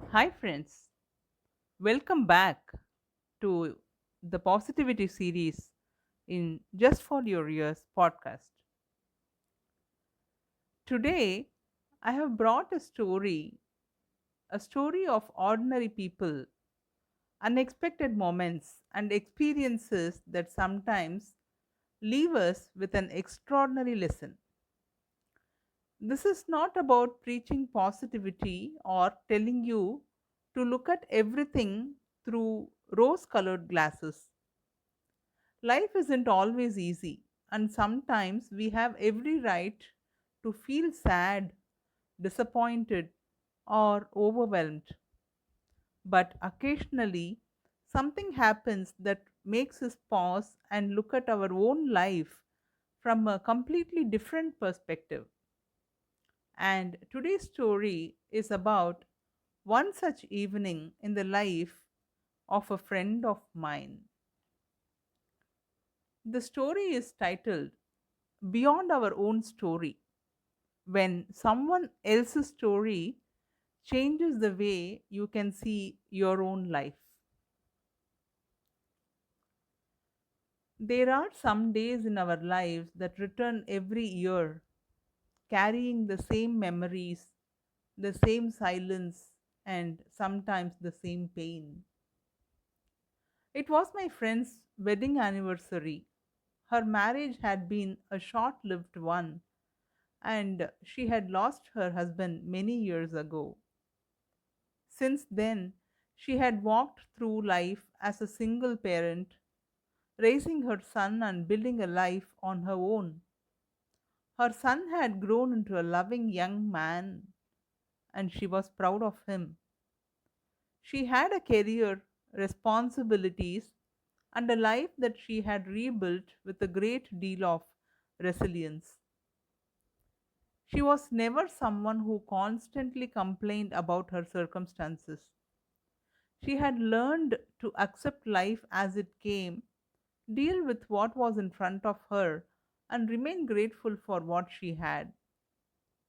Hi, friends. Welcome back to the Positivity series in Just for Your Ears podcast. Today, I have brought a story of ordinary people, unexpected moments, and experiences that sometimes leave us with an extraordinary lesson. This is not about preaching positivity or telling you to look at everything through rose colored glasses. Life isn't always easy, and sometimes we have every right to feel sad, disappointed, or overwhelmed. But occasionally, something happens that makes us pause and look at our own life from a completely different perspective. And today's story is about one such evening in the life of a friend of mine. The story is titled Beyond Our Own Story. When someone else's story changes the way you can see your own life. There are some days in our lives that return every year, carrying the same memories, the same silence, and sometimes the same pain. It was my friend's wedding anniversary. Her marriage had been a short lived one, and she had lost her husband many years ago. Since then, she had walked through life as a single parent, raising her son and building a life on her own. Her son had grown into a loving young man, and she was proud of him. She had a career, responsibilities, and a life that she had rebuilt with a great deal of resilience. She was never someone who constantly complained about her circumstances. She had learned to accept life as it came, deal with what was in front of her, and remain grateful for what she had.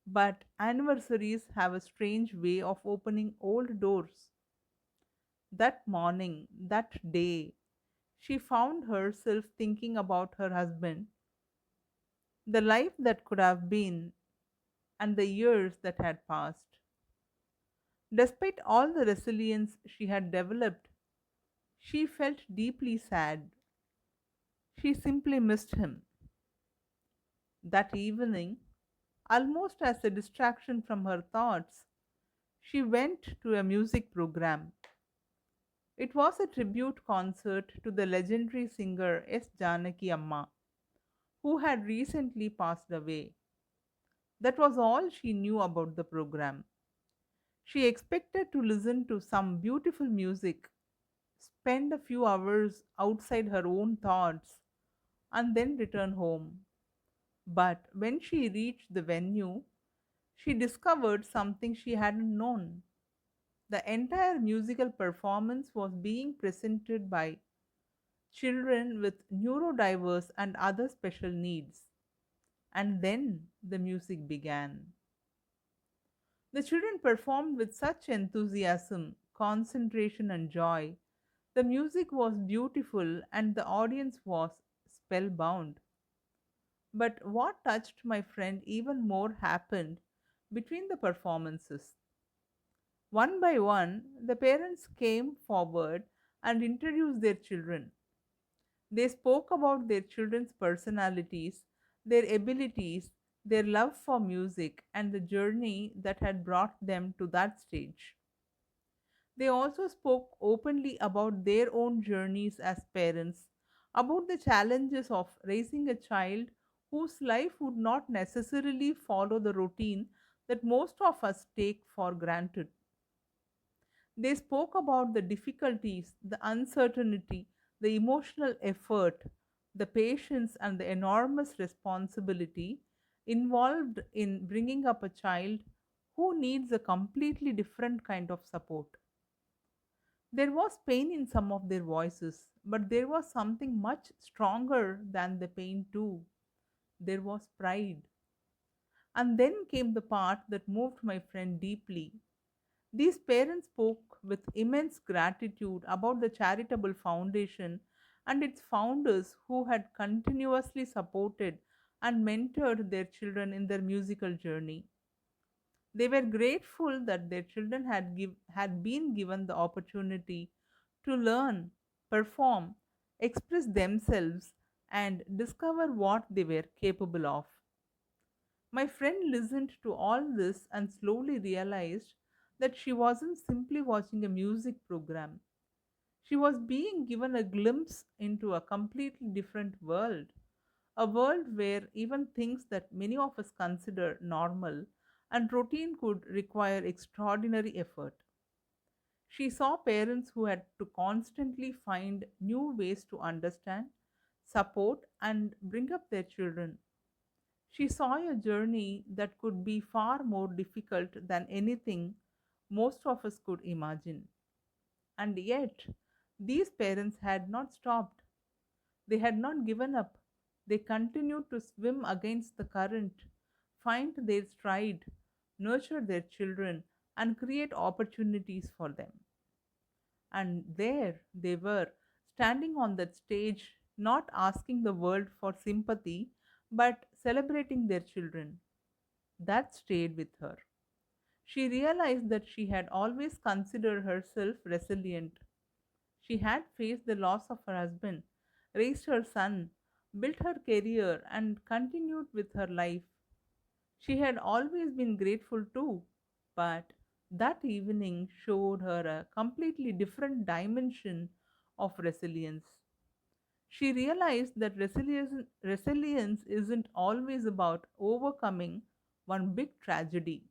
But anniversaries have a strange way of opening old doors. That morning, that day, she found herself thinking about her husband, the life that could have been, and the years that had passed. Despite all the resilience she had developed, she felt deeply sad. She simply missed him. That evening, almost as a distraction from her thoughts, she went to a music program. It was a tribute concert to the legendary singer S. Janaki Amma, who had recently passed away. That was all she knew about the program. She expected to listen to some beautiful music, spend a few hours outside her own thoughts, and then return home. But when she reached the venue, she discovered something she hadn't known. The entire musical performance was being presented by children with neurodiverse and other special needs. And then the music began. The children performed with such enthusiasm, concentration, and joy. The music was beautiful and the audience was spellbound. But what touched my friend even more happened between the performances. One by one, the parents came forward and introduced their children. They spoke about their children's personalities, their abilities, their love for music, and the journey that had brought them to that stage. They also spoke openly about their own journeys as parents, about the challenges of raising a child whose life would not necessarily follow the routine that most of us take for granted. They spoke about the difficulties, the uncertainty, the emotional effort, the patience, and the enormous responsibility involved in bringing up a child who needs a completely different kind of support. There was pain in some of their voices, but there was something much stronger than the pain, too. There was pride. And then came the part that moved my friend deeply. These parents spoke with immense gratitude about the charitable foundation and its founders who had continuously supported and mentored their children in their musical journey. They were grateful that their children had been given the opportunity to learn, perform, express themselves, and discover what they were capable of. My friend listened to all this and slowly realized that she wasn't simply watching a music program. She was being given a glimpse into a completely different world, a world where even things that many of us consider normal and routine could require extraordinary effort. She saw parents who had to constantly find new ways to understand, support, and bring up their children. She saw a journey that could be far more difficult than anything most of us could imagine. And yet, these parents had not stopped. They had not given up. They continued to swim against the current, find their stride, nurture their children, and create opportunities for them. And there they were, standing on that stage, not asking the world for sympathy, but celebrating their children. That stayed with her. She realized that she had always considered herself resilient. She had faced the loss of her husband, raised her son, built her career, and continued with her life. She had always been grateful too, but that evening showed her a completely different dimension of resilience. She realized that resilience isn't always about overcoming one big tragedy.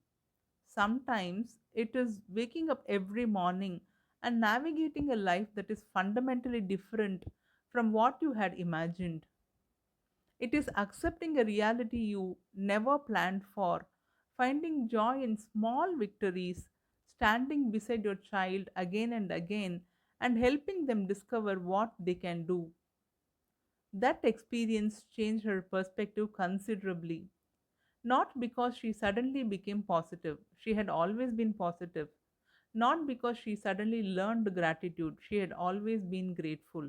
Sometimes it is waking up every morning and navigating a life that is fundamentally different from what you had imagined. It is accepting a reality you never planned for, finding joy in small victories, standing beside your child again and again, and helping them discover what they can do. That experience changed her perspective considerably. Not because she suddenly became positive, she had always been positive. Not because she suddenly learned gratitude, she had always been grateful.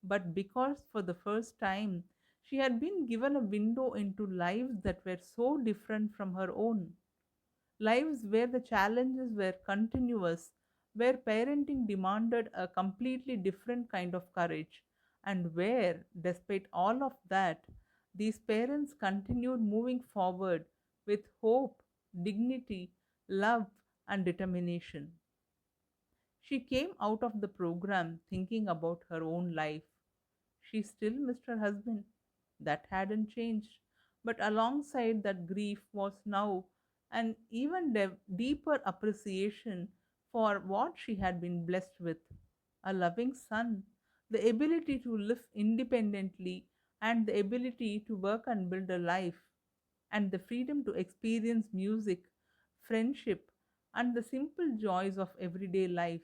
But because for the first time, she had been given a window into lives that were so different from her own. Lives where the challenges were continuous, where parenting demanded a completely different kind of courage, and where, despite all of that, these parents continued moving forward with hope, dignity, love, and determination. She came out of the program thinking about her own life. She still missed her husband. That hadn't changed. But alongside that grief was now an even deeper appreciation for what she had been blessed with, a loving son, the ability to live independently, and the ability to work and build a life, and the freedom to experience music, friendship, and the simple joys of everyday life.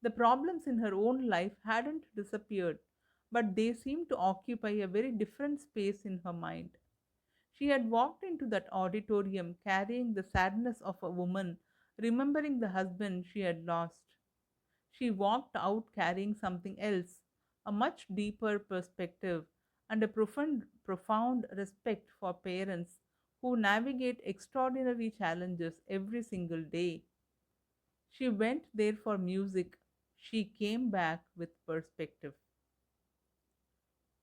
The problems in her own life hadn't disappeared, but they seemed to occupy a very different space in her mind. She had walked into that auditorium carrying the sadness of a woman remembering the husband she had lost. She walked out carrying something else, a much deeper perspective and a profound respect for parents who navigate extraordinary challenges every single day. She went there for music. She came back with perspective.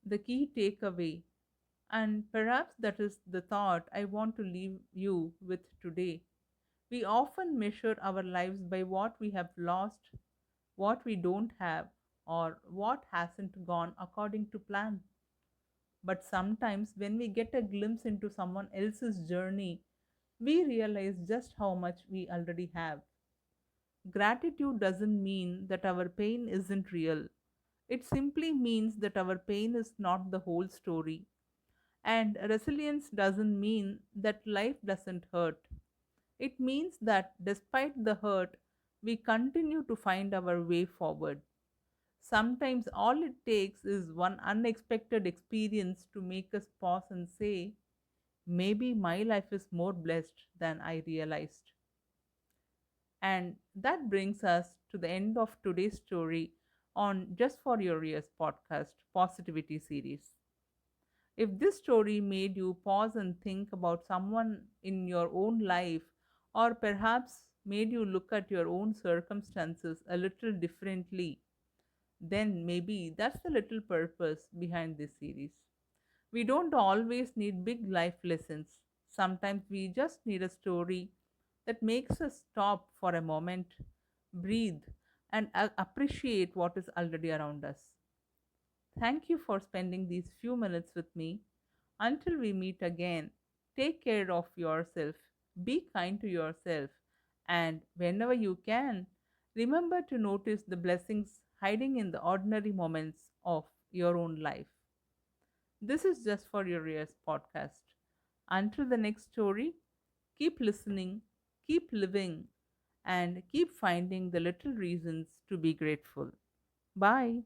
The key takeaway, and perhaps that is the thought I want to leave you with today. We often measure our lives by what we have lost, what we don't have, or what hasn't gone according to plan. But sometimes when we get a glimpse into someone else's journey, we realize just how much we already have. Gratitude doesn't mean that our pain isn't real. It simply means that our pain is not the whole story. And resilience doesn't mean that life doesn't hurt. It means that despite the hurt, we continue to find our way forward. Sometimes all it takes is one unexpected experience to make us pause and say, maybe my life is more blessed than I realized. And that brings us to the end of today's story on Just for Your Ears podcast positivity series. If this story made you pause and think about someone in your own life, or perhaps made you look at your own circumstances a little differently, then maybe that's the little purpose behind this series. We don't always need big life lessons. Sometimes we just need a story that makes us stop for a moment, breathe, and appreciate what is already around us. Thank you for spending these few minutes with me. Until we meet again, take care of yourself, be kind to yourself, and whenever you can, remember to notice the blessings hiding in the ordinary moments of your own life. This is Just for Your Ears podcast. Until the next story, keep listening, keep living, and keep finding the little reasons to be grateful. Bye.